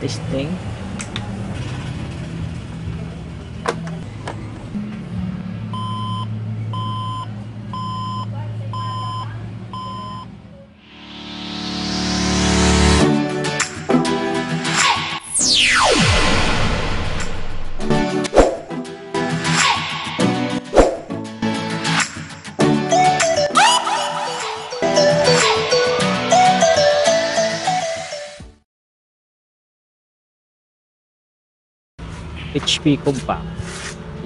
Testing. HP Compact.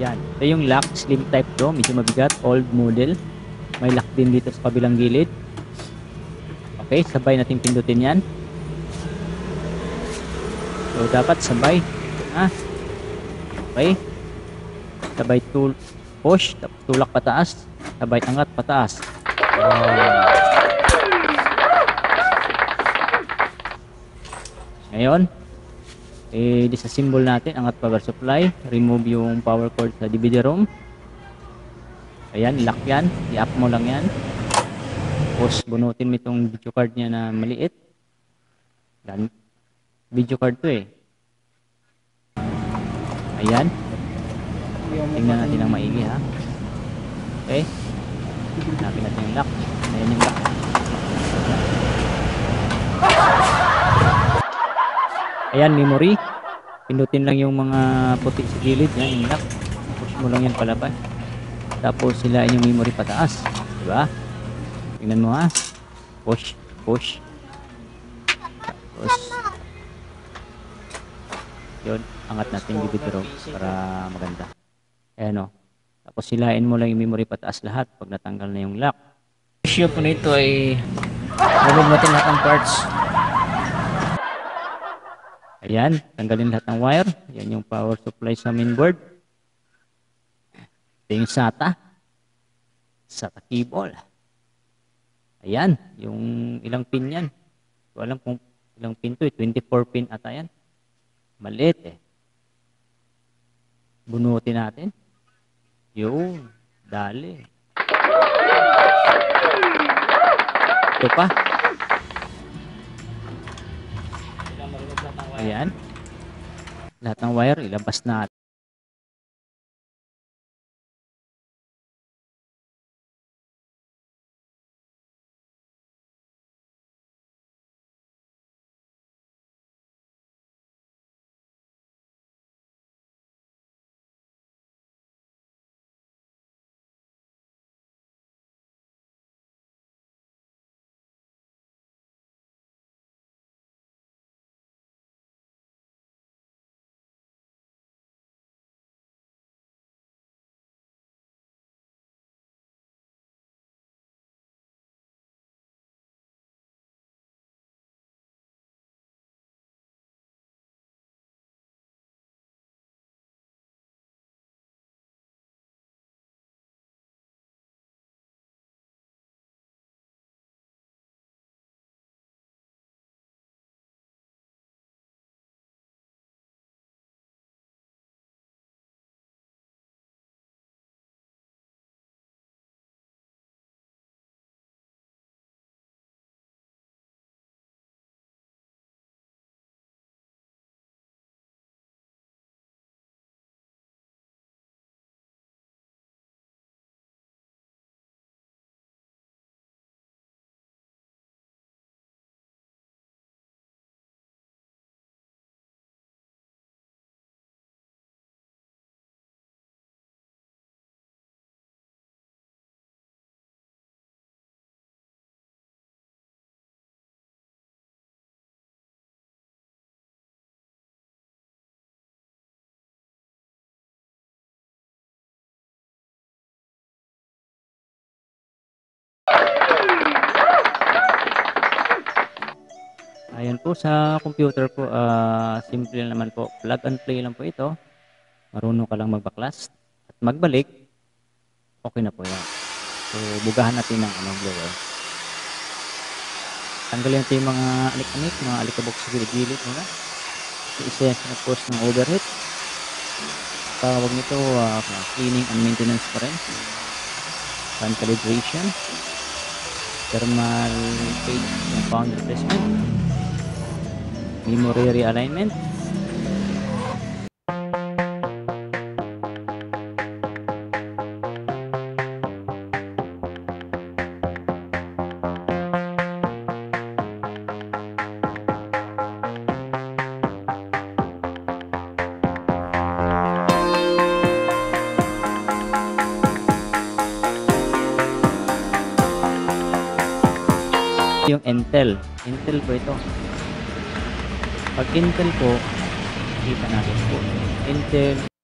Yan. Ito yung lock. Slim type to. Medyo mabigat. Old model. May lock din dito sa kabilang gilid. Okay. Sabay natin pindutin yan. So, dapat sabay. Ha? Okay. Sabay push. Tulak pataas. Sabay angat pataas. Ngayon, disassemble natin, angat power supply, remove yung power cord sa DVD-ROM. Ayan, lock yan, i-up mo lang yan. Tapos bunutin mo itong video card niya na maliit. Yan, video card to eh. Ayan, tingnan natin ang maigi ha. Okay, hanapin natin yung lock. Ayan yung lock. Ayan, memory. Pindutin lang yung mga puti sa gilid. Yan, yung lock. Push mo lang yan palabas. Tapos silain yung memory pataas. Diba? Tingnan mo ha. Push. Push. Tapos yun. Angat natin yung video para maganda. Ayan o. Tapos silain mo lang yung memory pataas lahat pag natanggal na yung lock. Issue po nito ay remove natin lahat ng parts. Ayan, tanggalin lahat ng wire. Yan yung power supply sa mainboard. Ito yung SATA. SATA cable. Ayan, yung ilang pin yan. Hindi ko alam kung ilang pin to eh. 24 pin ata yan. Maliit eh. Bunutin natin. Yun, dali. Ito pa. Ayan. Lahat ng wire, ilabas natin. Ayan po sa computer ko, simple naman po. Plug and play lang po ito. Marunong ka lang magbaklas at magbalik. Okay na po yan. So, bugahan natin ng blower. Tanggalin natin yung mga alik-anik, mga alikabok sa gilid-gilid muna. Isa yan sa post ng overhead. Tawag nito, cleaning and maintenance pa rin. Fan calibration. Thermal page compound replacement. Memory realignment. Yung Intel po ito. Pag Intel po, kita natin po Intel